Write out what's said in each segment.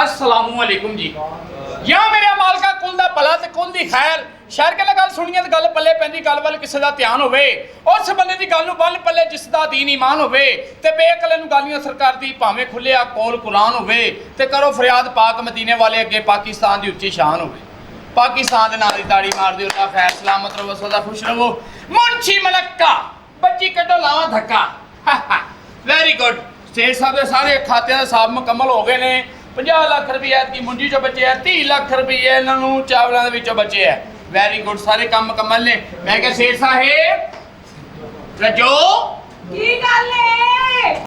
अस्सलामुअलैकुम जी। या मेरे मालका कुल दा भला ते कुल दी खैर। शहर के गल सुनिए तो गल पल्ले पैंदी गल वाल किसी का ध्यान होवे उस बंदे की गल बल पल्ले जिसका दीन ईमान होवे ते बेअकले नूं गालियां सरकार दी भावें खुलिया कौल कुरान होवे ते करो फरियाद पाक मदीने वाले अगे पाकिस्तान दी उच्ची शान होवे। पाकिस्तान दे नाल दी ताड़ी मार दिओ अल्लाह खैर सलामत रहो सदा खुश रहो। मुंशी मलक्का बच्ची कड्डो लावा धक्का। Very good. स्टेट साहब के सारे खाते का हिसाब मुकम्मल हो गए ने। 50 लाख रुपये की मुंजी चो बचे है, 30 लाख रुपये इन्हों चावलों के विचों बचे है। वेरी गुड, सारे काम मुकम्मल ने। मैं क्या सेठ साहेब रजो की गल है?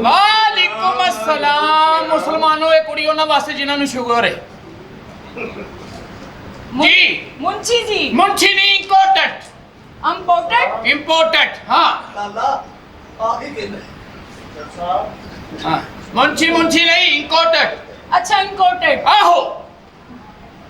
वालेकुम अस्सलाम। मुसलमानों ये कुड़ी उन्हां वास्ते जिन्हां शुगर है जी। मुंशी जी। मुंशी नहीं, इंपोर्टेड। इंपोर्टेड? इंपोर्टेड, हाँ। हाँ, मुंशी मुंशी नहीं, इंपोर्टेड। अच्छा, इंपोर्टेड। आहो।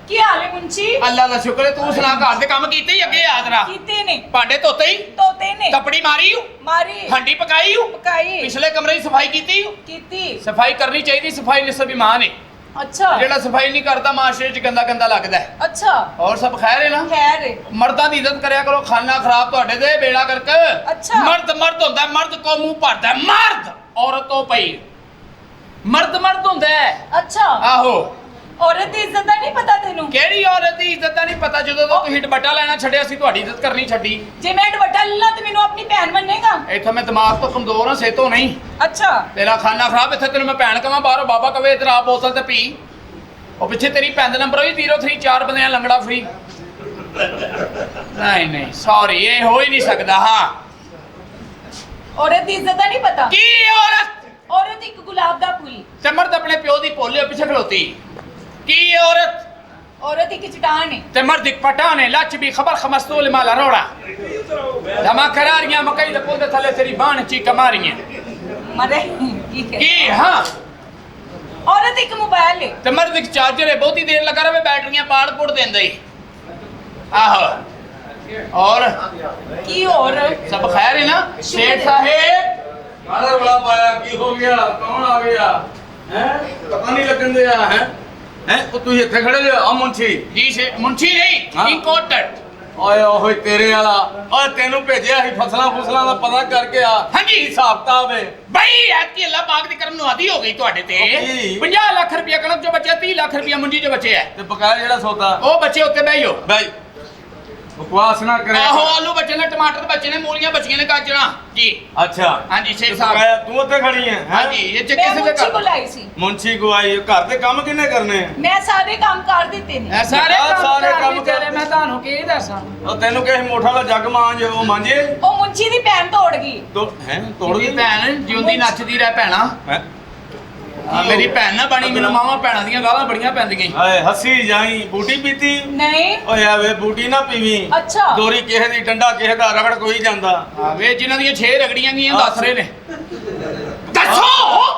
की हाल है मुंशी? अल्लाह का शुक्र है। तू सुना, घर दे काम कीते ही अगे याद रहा? कीते ने। भांडे धोते ही? धोते ने। कपड़ी मारी हूं? मारी। हांडी पकाई हूं? पकाई। पिछले कमरे की सफाई कीती हूं? कीती। सफाई करनी चाहिए, सफाई निस्ब ईमान है। अच्छा। जेड़ा सफाई नहीं करता माशरे च गंदा गंदा लगदा है। अच्छा। और सब खैर है ना? खैर है। मर्दां दी इज्जत करया करो, खाना खराब तुहाडे दे बेड़ा करके। अच्छा। मर्द मर्द होंदा है, मर्द को मुंह भरदा है। मर्द औरतों पई मर्द मर्द होंदा है। अच्छा। आहो। औरत दी इज्जत दा नहीं पता तेनू? केड़ी औरत दी इज्जत दा नहीं पता? ਜਦੋਂ ਤੋਂ ਤੁਸੀਂ ਦੁਪੱਟਾ ਲੈਣਾ ਛੱਡਿਆ ਸੀ ਤੁਹਾਡੀ ਇੱਜ਼ਤ ਕਰਨੀ ਛੱਡੀ। ਜੇ ਮੈਂ ਦੁਪੱਟਾ ਲੱਲਾ ਤੇ ਮੈਨੂੰ ਆਪਣੀ ਭੈਣ ਮੰਨੇਗਾ? ਇੱਥੇ ਮੈਂ ਦਿਮਾਗ ਤੋਂ ਕਮਜ਼ੋਰ ਹਾਂ, ਸੇਤੋਂ ਨਹੀਂ। ਅੱਛਾ। ਤੇਰਾ ਖਾਣਾ ਖਰਾਬ, ਇੱਥੇ ਤੈਨੂੰ ਮੈਂ ਭੈਣ ਕਵਾਂ, ਬਾਹਰੋਂ ਬਾਬਾ ਕਵੇ ਇਧਰ ਆ ਬੋਤਲ ਤੇ ਪੀ। ਉਹ ਪਿੱਛੇ ਤੇਰੀ ਭੈਣ ਦਾ ਨੰਬਰ ਹੋਈ 03 4 ਬੰਦਿਆਂ ਲੰਗੜਾ ਫ੍ਰੀ। ਨਹੀਂ ਨਹੀਂ ਸੌਰੀ, ਇਹ ਹੋ ਹੀ ਨਹੀਂ ਸਕਦਾ। ਹਾਂ, औरत दी इज्जत दा नहीं पता? ਕੀ ਔਰਤ? औरत एक गुलाब दा फूल। ਤੇ ਮਰਦ ਆਪਣੇ ਪਿਓ ਦੀ ਭੋਲੇ ਪਿੱਛੇ ਖਲੋਤੀ। ਕੀ ਔਰਤ? औरत एक चट्टान है। ਤੇ ਮਰਦ ਇੱਕ ਪਟਾਨ ਹੈ। ਲੱਚ ਵੀ ਖਬਰ ਖਮਸਤੂਲ ਮਾਲਾ ਰੋੜਾ ਜਮਾ ਕਰਾਰੀਆਂ ਮਕਈ ਦੇ ਪੁੱਲ ਦੇ ਥੱਲੇ ਤੇਰੀ ਬਾਣ ਚੀਕਾਂ ਮਾਰੀਆਂ। मरे की है? ਕੀ? ਹਾਂ। औरत एक मोबाइल है। ਤੇ ਮਰਦ ਇੱਕ ਚਾਰਜਰ ਹੈ, ਬਹੁਤੀ ਦੇਰ ਲਗਾ ਰਵੇ ਬੈਟਰੀਆਂ ਪਾੜ ਪੁੜ ਦਿੰਦਾ ਹੀ। ਆਹੋ। और की और सब खैर है ना? शेठ साहेब काला बड़ा पाया की हो गया? कौन आ गया हैं? पता नहीं लगन दिया है हैं? ओ तू इत्थे खड़े जे आ मुंशी जी से मुंशी नहीं, हाँ। इंपोर्टेड। ओए ओए तेरे वाला ओए तेनू भेजिया ही फसला फुसला दा पता करके आ। हाँ जी। हिसाब किताब है भाई ऐतकी अल्लाह पाक दी करम नवादी हो गई ਤੁਹਾਡੇ ਤੇ। ओके। 50 ਲੱਖ ਰੁਪਇਆ ਕਣਕ ਚੋਂ ਬਚਿਆ, 30 ਲੱਖ ਰੁਪਇਆ ਮੁੰਜੀ ਚੋਂ ਬਚਿਆ। ते बकाया जेड़ा सौदा ਉਹ ਬੱਚੇ ਉੱਤੇ ਬਹਿਓ। भाई बकवास ना करे। ਆਹੋ, ਆਲੂ ਬੱਚੇ ਨੇ, ਟਮਾਟਰ ਬੱਚੇ ਨੇ, ਮੂਲੀਆਂ ਬੱਚੀਆਂ ਨੇ, ਗਾਜਰਾਂ ਜੀ। अच्छा हाँ जी शेख ते साहब। बकाया तू उत्ते खड़ी है हाँ हैं? जी, ये च मैं किसे मुंशी से को लाई सी। मुंशी को आई घर दे काम किन्ने करने हैं? मैं सारे काम कर देते ने। ਸਾਰੇ सारे ਕੰਮ काम ਤੇਰੇ, ਮੈਂ ਤੁਹਾਨੂੰ ਕੀ ਦੱਸਾਂ। ओ तेनू कहे मोटा ला जग मांज ओ मांजे ओ मुंशी दी भैन तोड़ गई। तो हैं तोड़ ਮੇਰੀ गई ਭੈਣ ਜਿਉਂਦੀ ਨੱਚਦੀ ਰਹਿ ਭੈਣਾ। हैं? ਆ ਮੇਰੀ ਭੈਣ ਨਾ ਬਣੀ, ਮੈਨੂੰ ਮਾਵਾਂ ਭੈਣਾਂ ਦੀਆਂ ਗਾਲਾਂ ਬੜੀਆਂ ਪੈਂਦੀਆਂ। हाय हसी जाई बूटी पीती नहीं। ਓਏ ਆਵੇ ਬੂਟੀ ਨਾ ਪੀਵੀਂ। अच्छा। ਦੋਰੀ ਕਿਸੇ ਦੀ ਡੰਡਾ ਕਿਸੇ ਦਾ ਰਗੜ ਕੋਈ ਜਾਂਦਾ। ਆ ਵੇ ਜਿਨ੍ਹਾਂ ਦੀਆਂ 6 ਰਗੜੀਆਂ ਗਈਆਂ ਦੱਸ ਰਹੇ ਨੇ। ਦੱਸੋ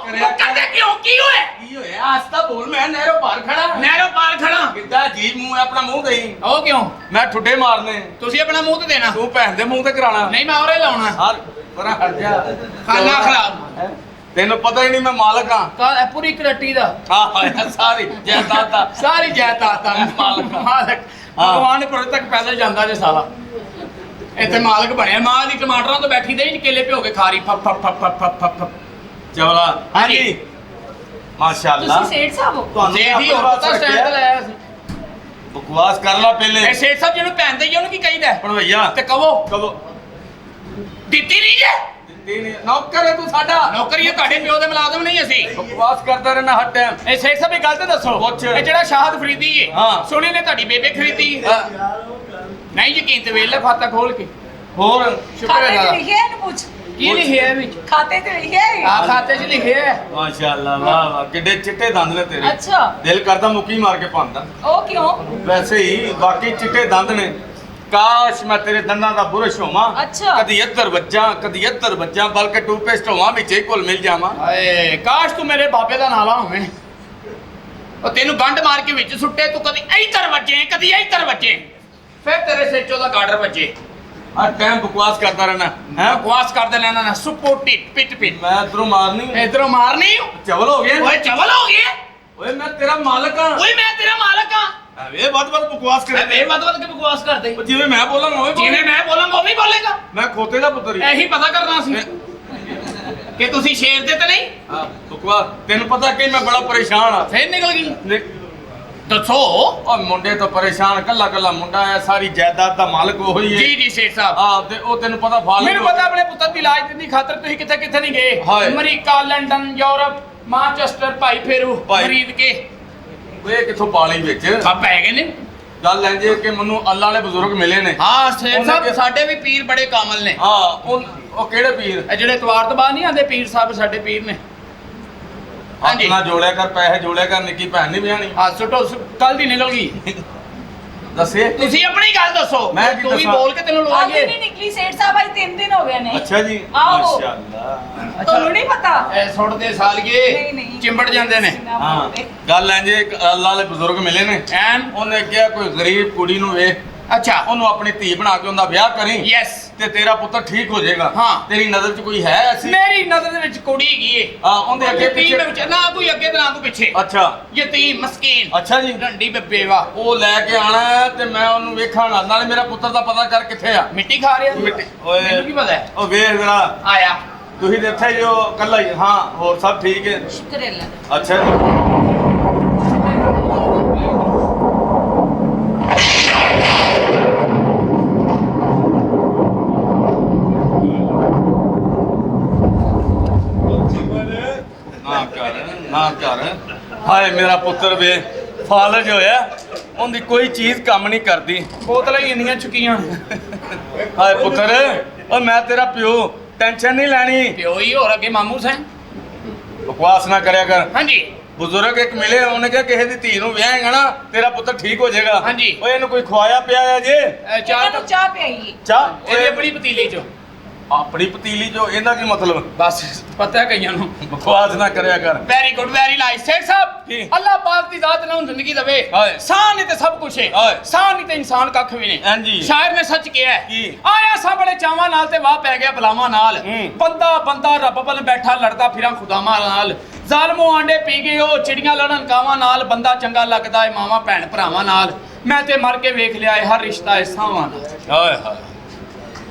ਕਰਦੇ ਕਿਉਂ? ਕੀ ਹੋਇਆ? ਕੀ ਹੋਇਆ? ਆਸਤਾ ਬੋਲ, ਮੈਂ ਨਹਿਰੋਂ ਪਾਰ ਖੜਾ। ਨਹਿਰੋਂ ਪਾਰ ਖੜਾ। ਕਿੱਦਾਂ ਜੀ ਮੂੰਹ ਆਪਣਾ ਮੂੰਹ ਦੇਈ। ਉਹ ਕਿਉਂ? ਮੈਂ ਠੁੱਡੇ ਮਾਰਨੇ, ਤੁਸੀਂ ਆਪਣਾ ਮੂੰਹ ਤੇ ਦੇਣਾ। ਤੂੰ ਭੈਣ ਦੇ ਮੂੰਹ ਤੇ ਕਰਾਣਾ। ਨਹੀਂ ਮੈਂ ਔਰੇ ਲਾਉਣਾ। ਹਰ ਪਰਾਂ ਹਟ ਜਾ। ਖਾਣਾ ਖਰਾਬ। ਹੈਂ? ਤੈਨੂੰ ਪਤਾ ਹੀ ਨਹੀਂ ਮੈਂ ਮਾਲਕ ਹਾਂ। ਕਾ ਪੂਰੀ ਕਰੱਟੀ ਦਾ ਹਾਂ ਸਾਰੀ ਜਾਇਦਾਦ ਦਾ ਸਾਰੀ ਜਾਇਦਾਦ ਦਾ ਮਾਲਕ। ਮਾਲਕ ਭਗਵਾਨ ਦੇ ਪੁਰ ਤੱਕ ਪੈਦਲ ਜਾਂਦਾ ਜੇ ਸਾਲਾ। ਇੱਥੇ ਮਾਲਕ ਬਣਿਆ। ਮਾਂ ਦੀ ਟਮਾਟਰਾਂ ਤੋਂ ਬੈਠੀ ਦੇ ਕੇਲੇ ਭਿਓ ਕੇ ਖਾ ਰਹੀ। ਫੱਪ ਫੱਪ ਫੱਪ ਫੱਪ ਫੱਪ। ਚਵਲਾ। ਹਾਂਜੀ ਮਾਸ਼ਾਅੱਲਾ। ਤੁਸੀਂ ਸੇठ ਸਾਹਿਬ ਹੋ? ਤੁਹਾਨੂੰ ਸੇਠ ਹੀ ਆਪਣੇ ਹੋਰ ਤਾਂ ਵਾਸਤੇ ਸਟੈਂਡ ਲਾਇਆ ਸੀ। ਬਕਵਾਸ ਕਰ ਲਾ ਪਹਿਲੇ। ਇਹ ਸੇਠ ਸਾਹਿਬ ਜਿਹਨੂੰ ਭੈਣ ਦੇਈ ਉਹਨੂੰ ਕੀ ਕਹੀਦਾ? ਭਣਵਈਆ ਤੇ ਕਹੋ ਕਬੋ ਦਿੱਤੀ ਨਹੀਂ ਜੇ। ਦਿੱਤੀ ਨਹੀਂ। ਨੌਕਰ ਹੈ ਤੂੰ ਸਾਡਾ। ਨੌਕਰੀ ਹੈ, ਤੁਹਾਡੇ ਪਿਓ ਦੇ ਮੁਲਾਜ਼ਮ ਨਹੀਂ ਅਸੀਂ। ਬਕਵਾਸ ਕਰਦਾ ਰਹਿਣਾ ਹਰ ਟਾਈਮ। ਇਹ ਸੇਠ ਸਾਹਿਬ ਇਹ ਗੱਲ ਤੇ ਦੱਸੋ, ਪੁੱਛ। ਇਹ ਜਿਹੜਾ ਸ਼ਾਹਦ ਫਰੀਦੀ ਹੈ ਹਾਂ। ਸੋਨੇ ਨੇ ਤੁਹਾਡੀ ਬੇਬੇ ਖਰੀਦੀ ਹੈ? ਨਹੀਂ ਯਕੀਨ ਤੇ ਵੇਖ ਲੈ ਖਾਤਾ ਖੋਲ ਕੇ। ਹੋਰ ਸ਼ੁਕਰ ਹੈ खाते च ਦਾਦਾ। लिखे है ना पूछ। ਕੀ ਲਿਖਿਆ ਹੈ ਵਿੱਚ? खाते च लिखे है। ਆ ਖਾਤੇ 'ਚ ਲਿਖਿਆ ਹੈ। ਮਾਸ਼ਾਅੱਲਾ ਵਾਹ ਵਾਹ ਕਿੱਡੇ ਚਿੱਟੇ ਦੰਦ ਨੇ ਤੇਰੇ। अच्छा। ਦਿਲ ਕਰਦਾ ਮੁੱਕੀ ਮਾਰ ਕੇ ਪਾਉਂਦਾ। ओ क्यों? ਵੈਸੇ ਹੀ ਬਾਕੀ ਚਿੱਟੇ ਦੰਦ ਨੇ ਕਾਸ਼ ਮੈਂ ਤੇਰੇ ਦੰਦਾਂ ਦਾ ਬੁਰਸ਼ ਹੋਵਾਂ ਅੱਛਾ। ਕਦੀ ਇੱਧਰ ਵੱਜਾਂ ਬਲਕਿ ਟੂਥਪੇਸਟ ਹੋਵਾਂ ਵਿੱਚ ਹੀ ਘੁਲ ਮਿਲ ਜਾਵਾਂ। ਹਾਏ ਕਾਸ਼ ਤੂੰ ਮੇਰੇ ਬਾਬੇ ਦਾ ਨਾਲਾ ਹੋਵੇਂ, ਉਹ ਤੈਨੂੰ ਗੰਢ ਮਾਰ ਕੇ ਵਿੱਚ ਸੁੱਟੇ, ਤੂੰ ਕਦੀ ਇੱਧਰ ਵੱਜੇ ਕਦੀ ਇੱਧਰ ਵੱਜੇ, ਫਿਰ ਤੇਰੇ ਸਿਰ 'ਚੋਂ ਦਾ ਗਾਡਰ ਵੱਜੇ। ਆ ਟਾਈਮ ਬਕਵਾਸ ਕਰਦਾ ਰਹਿਣਾ ਹੈ। ਬਕਵਾਸ ਕਰਦੇ ਲੈਣਾ ਨਾ ਸੁਪੋਟੀ ਪਿੱਟ ਮੈਂ ਇਧਰੋਂ ਮਾਰਨੀ ਇਧਰੋਂ ਮਾਰਨੀ। ਚਵਲ ਹੋ ਗਏ ਓਏ ਚਵਲ ਹੋ ਗਏ। ਓਏ ਮੈਂ ਤੇਰਾ ਮਾਲਕ ਆ। ਓਏ ਮੈਂ ਤੇਰਾ ਮਾਲਕ ਆ। ਵੇ ਵੱਧ ਬਕਵਾਸ ਵੇ ਕਰ ਵੱਧ ਕੇ ਬਕਵਾਸ ਕਰਦੇ, ਜਿਵੇਂ ਮੈਂ ਬੋਲਾਂਗਾ ਓਏ ਜਿਵੇਂ ਮੈਂ ਬੋਲਾਂਗਾ ਉਹ ਵੀ ਬੋਲੇਗਾ। ਮੈਂ ਖੋਤੇ ਦਾ ਪੁੱਤਰ ਹੀ ਇਹੀ ਪਤਾ ਕਰਨਾ ਸੀ ਕਿ ਤੁਸੀਂ ਸ਼ੇਰ ਦੇ ਤੇ ਨਹੀਂ। ਹਾਂ ਬਕਵਾਸ ਤੈਨੂੰ ਪਤਾ ਕਿ ਮੈਂ ਬੜਾ ਪਰੇਸ਼ਾਨ ਆ। ਫੇਰ ਨਿਕਲ ਗਈ। ਦੇਖ, ਦੱਸੋ। ਉਹ ਮੁੰਡੇ ਤੋਂ ਪਰੇਸ਼ਾਨ ਕੱਲਾ ਮੁੰਡਾ ਆ, ਸਾਰੀ ਜਾਇਦਾਦ ਦਾ ਮਾਲਕ ਉਹੀ ਹੈ। ਜੀ ਸ਼ੇਰ ਸਾਹਿਬ, ਆ ਤੇ ਉਹ ਤੈਨੂੰ ਪਤਾ ਫਾਲਤੂ ਮੈਨੂੰ ਪਤਾ ਆਪਣੇ ਪੁੱਤਰ ਦੀ ਇਲਾਜ ਦੀ ਖਾਤਰ ਤੁਸੀਂ ਕਿੱਥੇ ਨਹੀਂ ਗਏ। ਹਾਏ। America, London, Europe, Manchester, Bhai Pheru ਭਾਈ। ਖਰੀਦ ਕੇ ਓਏ ਕਿੱਥੋਂ ਪਾਲੀ ਵਿੱਚ ਆ ਪੈ ਗਏ ਨੇ। ਗੱਲ ਇੰਜ ਹੈ ਕਿ ਮੈਨੂੰ ਅੱਲਾ ਵਾਲੇ ਬਜ਼ੁਰਗ ਮਿਲੇ ਨੇ। ਹਾਂ ਸ਼ੇਰ ਉਹਨਾਂ ਸਾਹਿਬ ਦੇ- ਸਾਡੇ ਵੀ ਪੀਰ ਬੜੇ ਕਾਮਲ ਨੇ। ਹਾਂ ਉਹ ਕਿਹੜੇ ਪੀਰ? ਇਹ ਜਿਹੜੇ ਤਵਾਰ ਤੋਂ ਬਾਹਰ ਨਹੀਂ ਆਉਂਦੇ ਪੀਰ ਸਾਹਿਬ ਸਾਡੇ ਪੀਰ ਨੇ। ਹਾਂਜੀ। ਆਪਣਾ ਜੋੜਿਆ ਕਰ, ਪੈਸੇ ਜੋੜਿਆ ਕਰ, ਨਿੱਕੀ ਭੈਣ ਨਹੀਂ ਵਿਆਹਣੀ। ਹਾਂ ਸੁਟੋ ਕੱਲ ਦੀ ਨਿਕਲ ਗਈ। ਦੱਸੇ ਤੁਸੀਂ ਆਪਣੀ ਗੱਲ ਦੱਸੋ। ਮੈਂ ਕੀ ਤੂੰ ਵੀ ਦੱਸਾਂ? ਬੋਲ ਕੇ ਤੈਨੂੰ ਅੱਜ ਲਵਾਈਏ। ਨਹੀਂ ਨਿਕਲੀ ਸੇਠ ਸਾਹਿਬ, ਅੱਜ 3 ਦਿਨ ਹੋ ਗਏ ਨੇ। ਅੱਛਾ ਜੀ ਆਹੋ। ਮਾਸ਼ਾਅੱਲਾ। ਤੁਹਾਨੂੰ ਨਹੀਂ ਪਤਾ? ਇਹ ਸੁੱਟਦੇ ਸਾਲੀਏ ਨਹੀਂ। ਚਿੰਬੜ ਜਾਂਦੇ ਨੇ। ਹਾਂ ਗੱਲ ਇੰਜ ਹੈ ਕਿ ਅੱਲਾ ਵਾਲੇ ਬਜ਼ੁਰਗ ਮਿਲੇ ਨੇ। ਐਨ ਉਹਨੇ ਕਿਹਾ ਕੋਈ ਗਰੀਬ ਕੁੜੀ ਨੂੰ ਵੇਖ, ਅੱਛਾ ਉਹਨੂੰ ਆਪਣੀ ਧੀ ਬਣਾ ਕੇ ਉਹਦਾ ਵਿਆਹ ਕਰੀ ਯੈਸ। ਤੇ ਤੇਰਾ ਪੁੱਤਰ ਠੀਕ ਹੋ ਜਾਏਗਾ। ਹਾਂ। ਤੇਰੀ ਨਜ਼ਰ 'ਚ ਕੋਈ ਹੈ ਐਸੀ? ਮੇਰੀ ਨਜ਼ਰ ਦੇ ਵਿੱਚ ਕੁੜੀ ਹੈਗੀ ਏ। ਹਾਂ ਉਹਦੇ ਅੱਗੇ ਯਤੀਮ ਪਿੱਛੇ ਵਿੱਚ ਨਾ ਕੋਈ ਅੱਗੇ ਤੇ ਨਾ ਕੋਈ ਪਿੱਛੇ। ਅੱਛਾ ਯਤੀਮ ਮਸਕੀਨ ਅੱਛਾ ਜੀ। ਢੰਡੀ ਬੱਬੇ ਵਾ। ਉਹ ਲੈ ਕੇ ਆਣਾ ਹੈ ਤੇ ਮੈਂ ਉਹਨੂੰ ਵੇਖਾਂਗਾ, ਨਾਲੇ ਮੇਰਾ ਪੁੱਤਰ ਦਾ ਪਤਾ ਕਰ ਕਿੱਥੇ ਆ। ਮਿੱਟੀ ਖਾ ਰਿਹਾ ਮਿੱਟੀ ਓਏ ਮੈਨੂੰ ਕੀ ਪਤਾ ਹੈ। ਉਹ ਵੇਖ ਜਰਾ ਆਇਆ ਤੁਸੀਂ ਤੇ ਇੱਥੇ ਜੋ ਕੱਲਾ ਹੀ। ਹਾਂ ਹੋਰ ਸਭ ਠੀਕ ਹੈ? ਸ਼ੁਕਰ ਹੈ ਅੱਲਾ ਦਾ। ਅੱਛਾ ਜੀ। ਨਾ ਕਰ ਹਾਏ ਮੇਰਾ ਪੁੱਤਰ ਵੇ ਫਾਲਜ ਹੋਇਆ, ਉਹਦੀ ਕੋਈ ਚੀਜ਼ ਕੰਮ ਨਹੀਂ ਕਰਦੀ। ਬੋਤਲਾਂ ਹੀ ਇੰਨੀਆਂ ਚੁੱਕੀਆਂ। ਹਾਏ ਪੁੱਤਰ ਓ ਮੈਂ ਤੇਰਾ ਪਿਓ, ਟੈਨਸ਼ਨ ਨਹੀਂ ਲੈਣੀ। ਪਿਓ ਹੀ ਹੋਰ ਅੱਗੇ ਮਾਮੂ ਸੈਂ। ਬਕਵਾਸ ਨਾ ਕਰਿਆ ਕਰ। ਹਾਂਜੀ ਬਜ਼ੁਰਗ ਇੱਕ ਮਿਲੇ, ਉਹਨੇ ਕਿਹਾ ਕਿਸੇ ਦੀ ਧੀ ਨੂੰ ਵਿਆਹੇਗਾ ਨਾ ਤੇਰਾ ਪੁੱਤਰ ਠੀਕ ਹੋ ਜਾਏਗਾ। ਹਾਂਜੀ। ਓਏ ਇਹਨੂੰ ਕੋਈ ਖਵਾਇਆ ਪਿਆਇਆ ਜੇ? ਚਾਹ ਇਹਨਾਂ ਨੂੰ ਚਾਹ ਪਿਆਈਏ। ਚਾਹ ਇਹਦੀ ਆਪਣੀ ਪਤੀਲੀ ਚ। ਆਪਣੀ ਪਤੀਲੀ ਜੋ, ਇਹਦਾ ਕੀ ਮਤਲਬ? ਬਸ ਪਤਾ ਹੈ ਕਈਆਂ ਨੂੰ। ਬਕਵਾਸ ਨਾ ਕਰਿਆ ਕਰ। ਵੈਰੀ ਗੁੱਡ ਵੈਰੀ ਨਾਈਸ ਸੇਠ ਸਾਹਿਬ। ਕੀ? ਅੱਲਾਹ ਪਾਕ ਦੀ ਜ਼ਾਤ ਨੂੰ ਜ਼ਿੰਦਗੀ ਦੇਵੇ। ਹਾਏ। ਸਾਹ ਨਹੀਂ ਤੇ ਸਭ ਕੁਛ ਹੈ। ਹਾਏ। ਸਾਹ ਨਹੀਂ ਤੇ ਇਨਸਾਨ ਕੱਖ ਵੀ ਨਹੀਂ। ਹਾਂਜੀ। ਸ਼ਾਇਰ ਨੇ ਸੱਚ ਕਿਹਾ ਹੈ। ਕੀ? ਆਇਆ ਸਭ ਬੜੇ ਚਾਵਾਂ ਨਾਲ ਤੇ ਵਾਹ ਪੈ ਗਿਆ ਬਲਾਵਾਂ ਨਾਲ। ਹੂੰ। ਬੰਦਾ ਰੱਬ ਵੱਲ ਬੈਠਾ ਲੜਦਾ ਫਿਰਾਂ ਖੁਦਾਵਾਂ ਨਾਲ। ਜ਼ਾਲਮੋ ਆਂਡੇ ਪੀ ਗਏ ਉਹ ਚਿੜੀਆਂ ਲੜਨ ਕਾਵਾਂ ਨਾਲ। ਬੰਦਾ ਚੰਗਾ ਲੱਗਦਾ ਏ ਮਾਵਾਂ ਭੈਣ ਭਰਾਵਾਂ ਨਾਲ। ਮੈਂ ਤੇ ਮਰ ਕੇ ਵੇਖ ਲਿਆ ਏ ਹਰ ਰਿਸ਼ਤਾ ਏ ਸਾਵਾਂ ਨਾਲ। ਹਾਏ ਹਾਏ।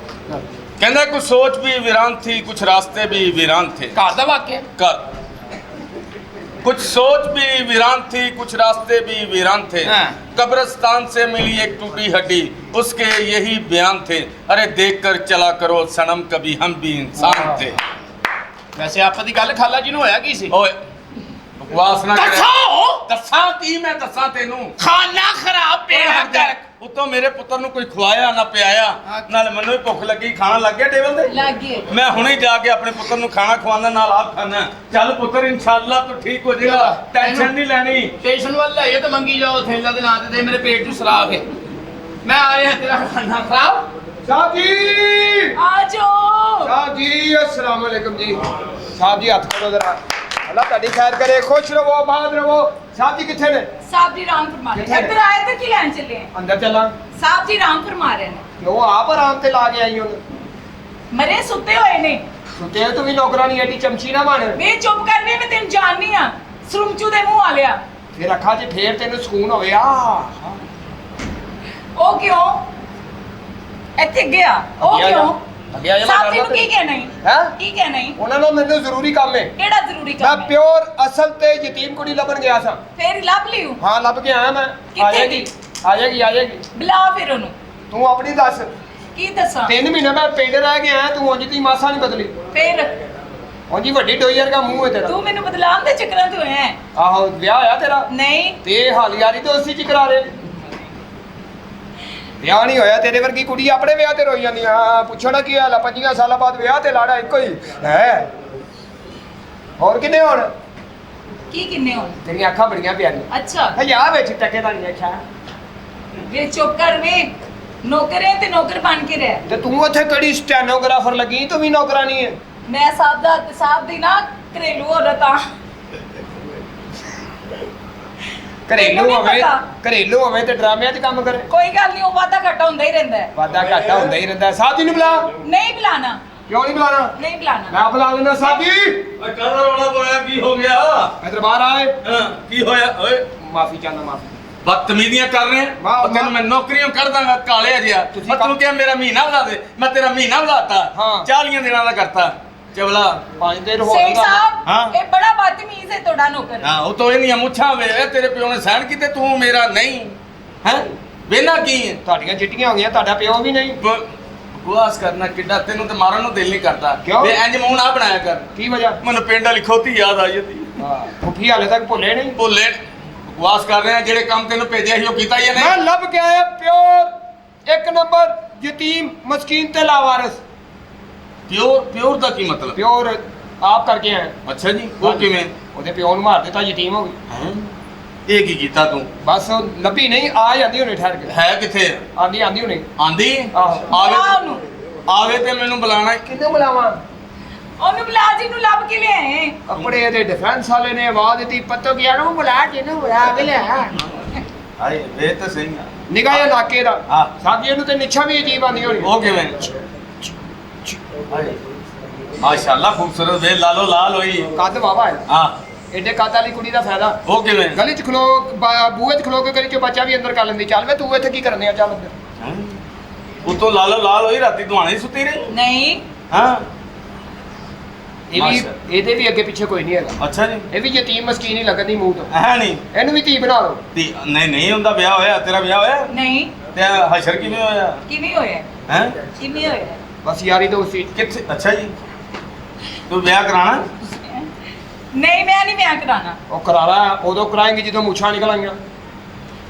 कहना कुछ सोच भी वीरान थी, कुछ रास्ते भी वीरान थे। ਘਰ ਦਾ ਵਾਕਿਆ। कर कुछ सोच भी वीरान थी, कुछ रास्ते भी वीरान थे। हाँ। कब्रिस्तान से मिली एक टूटी हड्डी, उसके यही बयान थे। अरे देख कर चला करो सनम, कभी हम भी इंसान थे। ਵੈਸੇ ਆਪਾਂ ਦੀ ਗੱਲ ਖਾਲਾ ਜੀ ਨੂੰ ਹੋਇਆ ਕੀ ਸੀ? ओए बकवास ना करे। ਦੱਸੋ। दसा की मैं दसा तेनू ਖਾਨਾ ਖਰਾਬ ਪਿਆ ਕਰ। ਉਤੋਂ ਮੇਰੇ ਪੁੱਤਰ ਨੂੰ ਕੋਈ ਖਵਾਇਆ ਨਾ ਪਿਆਇਆ, ਨਾਲ ਮੈਨੂੰ ਵੀ ਭੁੱਖ ਲੱਗੀ, ਖਾਣਾ ਲੱਗ ਗਿਆ ਟੇਬਲ ਤੇ। ਲੱਗ ਗਏ। ਮੈਂ ਹੁਣੇ ਜਾ ਕੇ ਆਪਣੇ ਪੁੱਤਰ ਨੂੰ ਖਾਣਾ ਖਵਾਉਣਾ, ਨਾਲ ਆਪ ਖਾਣਾ। ਚੱਲ ਪੁੱਤਰ ਇਨਸ਼ਾਅੱਲਾ ਤੂੰ ਠੀਕ ਹੋ ਜਾਏਗਾ, ਟੈਨਸ਼ਨ ਨਹੀਂ ਲੈਣੀ। ਸਟੇਸ਼ਨ ਵੱਲ ਲੈ ਤੇ ਮੰਗੀ ਜਾਓ ਥੈਲਾ ਦੇ ਨਾਂ ਤੇ ਦੇ ਮੇਰੇ ਪੇਟ ਨੂੰ ਸਰਾ ਕੇ। ਮੈਂ ਆਇਆ ਤੇਰਾ ਖਾਣਾ ਖਰਾਬ। साहब जी ਆ ਜਾਓ। साहब जी अस्सलाम वालेकुम जी। साहब जी हाथ करो जरा, अल्लाह ताड़ी खैर करे, खुश रहो आबाद रहो। साहब जी किथे ने? ਸਾਹਿਬ ਜੀ ਰਾਮ ਫਰਮਾ ਰਹੇ। ਇੱਧਰ ਆਏ ਤਾਂ ਕੀ ਲੈਣ ਚੱਲੇ ਆ? अंदर चला ਸਾਹਿਬ ਜੀ ਰਾਮ ਫਰਮਾ ਰਹੇ ਨੇ। क्यों आप आराम ते ला के आई हो? ਮਰੇ ਸੁੱਤੇ ਹੋਏ ਨੇ। सुते तू भी नौकरानी एडी चमची ना बन। ਵੇ ਚੁੱਪ ਕਰਨੇ, ਮੈਂ ਤੈਨੂੰ ਜਾਣਨੀ ਆ। ਸਰੂਮਚੂ ਦੇ ਮੂੰਹ ਆ ਲਿਆ। फिर अखा च फेर तेन सुकून होवे। आ ਉਹ ਕਿਉਂ ਇੱਥੇ ਗਿਆ? ਉਹ ਗਿਆ ਕਿਉਂ? ਗਿਆ ਜਾਂ ਸਾਹਿਬ ਜੀ ਨੂੰ ਕਰਦਾ ਕੀ ਕਹਿਣਾ ਹੈ? हैं ਕੀ ਕਹਿਣਾ ਹੈ? ਉਹਨਾਂ ਨੂੰ ਮੈਨੂੰ ਜ਼ਰੂਰੀ ਕੰਮ ਹੈ। ਕਿਹੜਾ ਜ਼ਰੂਰੀ मैं ਕੰਮ ਹੈ? प्योर असल ते यतीम कुड़ी लबन गया था। ਫੇਰ ਹੀ ਲੱਭ ਲਿਓ। हाँ लब के आया मैं। कित्थे आ जाएगी दी? आ जाएगी आ जाएगी। ਬੁਲਾ ਫਿਰ ਉਹਨੂੰ। तू अपनी दस। ਕੀ ਦੱਸਾਂ? 3 महीने मैं पिंड रह के आया, तू उंज दी मासा नहीं बदली। ਫੇਰ उंज ही वड्डी डोई वर्गा मुंह है तेरा। ਤੂੰ ਮੈਨੂੰ ਬਦਲਾਉਣ ਦੇ ਚੱਕਰਾਂ 'ਚ ਹੋਇਆ ਹੈ। आहो विआह होया तेरा ਨਹੀਂ ते हाल यारी तो उसी च करा रहे। ਵਿਆਹ ਨਹੀਂ ਹੋਇਆ ਤੇਰੇ ਵਰਗੀ ਕੁੜੀ ਆਪਣੇ ਵਿਆਹ ਤੇ ਰੋਈ ਜਾਂਦੀ। ਹਾਂ ਪੁੱਛੋ ਨਾ ਕੀ ਹਾਲ ਆ, 5 ਸਾਲਾਂ ਬਾਅਦ ਵਿਆਹ ਤੇ ਲਾੜਾ ਇੱਕੋ ਹੀ ਹੈ। ਹੋਰ ਕਿੰਨੇ ਹੋਣ? ਕੀ ਕਿੰਨੇ ਹੋ? ਤੇਰੀਆਂ ਅੱਖਾਂ ਬੜੀਆਂ ਪਿਆਰੀਆਂ। ਅੱਛਾ ਹਯਾ ਵਿੱਚ ਟਕੇ ਦਾ ਨਹੀਂ ਅੱਖਾਂ। ਵੇ ਚੁੱਪ ਕਰ ਵੇ। ਨੌਕਰ ਹੈ ਤੇ ਨੌਕਰ ਬਣ ਕੇ ਰਹਿ। ਤੇ ਤੂੰ ਉੱਥੇ ਕਿਹੜੀ ਸਟੈਨੋਗ੍ਰਾਫਰ ਲੱਗੀ ਤੂੰ ਵੀ ਨੌਕਰਾਨੀ ਹੈ ਮੈਂ ਸਾਹਿਬ ਦੀ ਨਾ ਘਰੇਲੂ ਔਰਤ ਆ। ਘਰੇਲੂ ਨਹੀਂ ਹੋਵੇ ਪਤਾ। ਘਰੇਲੂ ਹੋਵੇ ਤੇ ਡਰਾਮਿਆਂ 'ਚ ਕੰਮ ਕਰੇ ਕੋਈ ਗੱਲ ਨਹੀਂ, ਉਹ ਵਾਧਾ ਘਾਟਾ ਹੁੰਦਾ ਹੀ ਰਹਿੰਦਾ ਹੈ। ਵਾਦਾ ਘਾਟਾ ਹੁੰਦਾ ਹੀ ਰਹਿੰਦਾ ਸਾਹਿਬ ਜੀ ਨੂੰ ਬੁਲਾ ਨਹੀਂ ਬੁਲਾਣਾ, ਕਿਉਂ ਨਹੀਂ ਬੁਲਾਣਾ ਨਹੀਂ ਬੁਲਾਣਾ। ਮੈਂ ਬੁਲਾ ਲੈਣਾ ਸਾਹਿਬ ਜੀ ਓਏ ਕਾਹਦਾ ਰੌਲਾ ਪਾਇਆ ਕੀ ਹੋ ਗਿਆ ਇਧਰ ਬਾਹਰ ਆਏ ਹਾਂ ਕੀ ਹੋਇਆ ਓਏ ਮਾਫੀ ਚਾਹਨਾ ਮਾਫੀ ਬਦਤਮੀਜ਼ੀਆਂ ਕਰ ਰਹੇ ਵਾਹ, ਆ ਤੈਨੂੰ ਮੈਂ ਨੌਕਰੀਆਂ ਕੱਢ ਦਾਂਗਾ ਕਾਲੇ ਜਿਹਾ ਤੁਸੀਂ ਤੂੰ ਕਿਹਾ ਮੇਰਾ ਮਹੀਨਾ ਵਧਾ ਦੇ ਮੈਂ ਤੇਰਾ ਮਹੀਨਾ ਵਧਾਤਾ ਹਾਂ। 40 ਦਿਨਾਂ ਦਾ ਕਰਤਾ ਚਵਲਾ 5 ਦਿਨ ਹੋ ਸੇਠ ਹਾਂ। ਸਾਹਿਬ ਇਹ ਬੜਾ ਬਦਤਮੀਜ਼ ਹੈ ਤੁਹਾਡਾ ਨੌਕਰ। ਹਾਂ ਉਹ ਤੋਂ ਇਹਨੀਆਂ ਮੁੱਛਾਂ ਵੇ ਤੇਰੇ ਪਿਓ ਨੇ ਸਹਿਣ ਕੀਤੇ ਤੂੰ ਮੇਰਾ ਨਹੀਂ ਹੈ ਵੇਨਾ ਕੀ ਹੈ ਤੁਹਾਡੀਆਂ ਚਿੱਟੀਆਂ ਹੋ ਗਈਆਂ ਤੁਹਾਡਾ ਪਿਓ ਵੀ ਨਹੀਂ ਬਕਵਾਸ ਕਰਨਾ ਕਿੱਡਾ ਤੈਨੂੰ ਤੇ ਮਾਰਨ ਨੂੰ ਦਿਲ ਨਹੀਂ ਕਰਦਾ ਕਿਉਂ? ਵੇ ਇੰਜ ਮੂੰਹ ਨਾ ਬਣਾਇਆ ਕਰ ਕੀ ਵਜ੍ਹਾ ਮੈਨੂੰ ਪਿੰਡ ਵਾਲੀ ਖੋਤੀ ਯਾਦ ਆਈ ਜਾਂਦੀ ਹਾਂ ਫੁੱਫੀ ਹਾਲੇ ਤੱਕ ਭੁੱਲੇ ਨਹੀਂ ਭੁੱਲੇ ਬਕਵਾਸ ਕਰ ਰਹੇ ਆ ਜਿਹੜੇ ਕੰਮ ਤੈਨੂੰ ਭੇਜਿਆ ਸੀ ਉਹ ਕੀਤਾ ਹੀ ਮੈਂ ਨਹੀਂ ਲੱਭ ਕੇ ਆਇਆ ਪਿਓਰ ਇੱਕ ਨੰਬਰ ਯਤੀਮ ਮਸਕੀਨ ਤੇ ਲਾਵਾਰਿਸ ਪਿਓਰ ਦਾ ਕੀ ਮਤਲਬ ਪਿਓਰ ਆਪ ਕਰਕੇ ਆਏ ਅੱਛਾ ਜੀ ਉਹ ਕਿਵੇਂ ਉਹਦੇ ਪਿਓ ਨੂੰ ਮਾਰ ਦਿੱਤਾ ਯਤੀਮ ਹੋ ਗਈ ਹੈਂ? ਇਹ ਕੀ ਕੀਤਾ ਤੂੰ ਬਸ ਉਹ ਲੱਭੀ ਨਹੀਂ ਆ ਜਾਂਦੀ ਹੁਣੇ ਠਹਿਰ ਕੇ ਹੈ ਕਿੱਥੇ ਆਂਦੀ ਆਂਦੀ ਹੁਣੇ ਆਂਦੀ ਆਹੋ। ਆਵੇ ਬੁਲਾ ਉਹਨੂੰ, ਆਵੇ ਤੇ ਮੈਨੂੰ ਬੁਲਾਣਾ ਕਿੰਨੇ ਬੁਲਾਵਾਂ ਉਹਨੂੰ ਬੁਲਾ ਜਿਹਨੂੰ ਲੱਭ ਕੇ ਲਿਆਏ। ਕੱਪੜੇ ਇਹਦੇ ਡਿਫੈਂਸ ਵਾਲੇ ਨੇ ਆਵਾਜ਼ ਦਿੱਤੀ ਪੱਤੋ ਕੀ ਨੂੰ ਬੁਲਾ ਜਿਹਨੂੰ ਬੁਲਾ ਕੇ ਲਿਆ ਹਾਏ ਵੇ ਤਾਂ ਸਹੀ ਆ ਨਿਗਾਹ ਇਹ ਨਾਕੇ ਦਾ ਹਾਂ। ਸਾਡੀ ਇਹਨੂੰ ਤੇ ਨਿੱਛਾ ਵੀ ਅਜੀਬ ਆਂਦੀ ਹੋਣੀ ਉਹ ਕਿਵੇਂ ਹਾਏ ਮਾਸ਼ਾਅੱਲਾ ਖੂਬਸੂਰਤ ਵੇ ਲਾਲੋ ਲਾਲ ਹੋਈ ਕੱਦ ਵਾਵਾ ਹੈ ਹਾਂ ਐਡੇ ਕੱਦ ਵਾਲੀ ਕੁੜੀ ਦਾ ਫਾਇਦਾ ਉਹ ਕਿਵੇਂ ਗਲੀ ਚ ਖਲੋ ਬੂਹੇ ਚ ਖਲੋ ਕੇ ਗਲੀ ਚੋਂ ਬੱਚਾ ਵੀ ਅੰਦਰ ਕਰ ਲੈਂਦੀ ਚੱਲ ਵੇ ਤੂੰ ਇੱਥੇ ਕੀ ਕਰਨੇ ਆ ਚੱਲ ਅੰਦਰ ਹੈਂ? ਉੱਤੋਂ ਲਾਲੋ ਲਾਲ ਹੋਈ ਰਾਤੀ ਦੁਆਣੇ ਸੁੱਤੀ ਰਹੀ ਨਹੀਂ ਹਾਂ ਇਹ ਵੀ ਮਾਸ਼ਾ। ਇਹਦੇ ਵੀ ਅੱਗੇ ਪਿੱਛੇ ਕੋਈ ਨਹੀਂ ਹੈਗਾ ਅੱਛਾ ਜੀ ਇਹ ਵੀ ਯਤੀਮ ਮਸਕੀਨ ਹੀ ਲੱਗਦੀ ਮੂੰਹ ਤੋਂ ਹੈ ਨਹੀਂ ਇਹਨੂੰ ਵੀ ਧੀ ਬਣਾ ਲਓ ਨਹੀਂ ਨਹੀਂ ਹੁੰਦਾ ਵਿਆਹ ਹੋਇਆ ਤੇਰਾ ਵਿਆਹ ਹੋਇਆ ਨਹੀਂ, ਤੇ ਹਸ਼ਰ ਕਿਵੇਂ ਹੋਇਆ ਕਿਵੇਂ ਹੋਇਆ, ਹੈ ਕਿਵੇਂ ਹੋਇਆ? ਬਸ ਯਾਰੀ ਦੋਸਤੀ ਕਿੱਥੇ ਅੱਛਾ ਜੀ ਤੂੰ ਵਿਆਹ ਕਰਾਣਾ ਨਹੀਂ ਮੈਂ ਨਹੀਂ ਵਿਆਹ ਕਰਾਣਾ। ਉਹ ਕਰਾਲਾ ਉਦੋਂ ਕਰਾਏਂਗੇ ਜਦੋਂ ਮੁੱਛਾਂ ਨਿਕਲ ਆਈਆਂ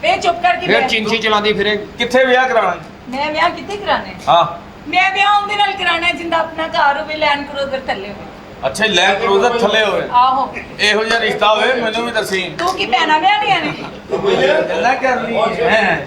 ਵੇ ਚੁੱਪ ਕਰਕੇ ਫਿਰ ਬੈਠ। ਚਿੰਚੀ ਚਲਾਉਂਦੀ ਫਿਰੇ ਕਿੱਥੇ ਵਿਆਹ ਕਰਾਣਾ ਮੈਂ ਵਿਆਹ ਕਿੱਥੇ ਕਰਾਣਾ ਹੈ? ਹਾਂ ਮੈਂ ਵਿਆਹ ਉਹਦੇ ਨਾਲ ਕਰਾਣਾ ਹੈ ਜਿੰਦਾ ਆਪਣਾ ਘਰ ਹੋਵੇ, ਲੈਣ ਕਰੋਦਰ ਥੱਲੇ ਹੋਵੇ। ਅੱਛਾ ਲੈਂਡ ਕਰੂਜ਼ਰ ਥੱਲੇ ਹੋਵੇ ਆਹੋ, ਇਹੋ ਜਿਹਾ ਰਿਸ਼ਤਾ ਹੋਵੇ ਮੈਨੂੰ ਵੀ ਦੱਸੀ ਤੂੰ ਕੀ ਭੈਣਾ ਵਿਆਹ ਨਹੀਂ ਆਣੇ? ਗੱਲਾਂ ਕਰ ਲਈ ਹੈ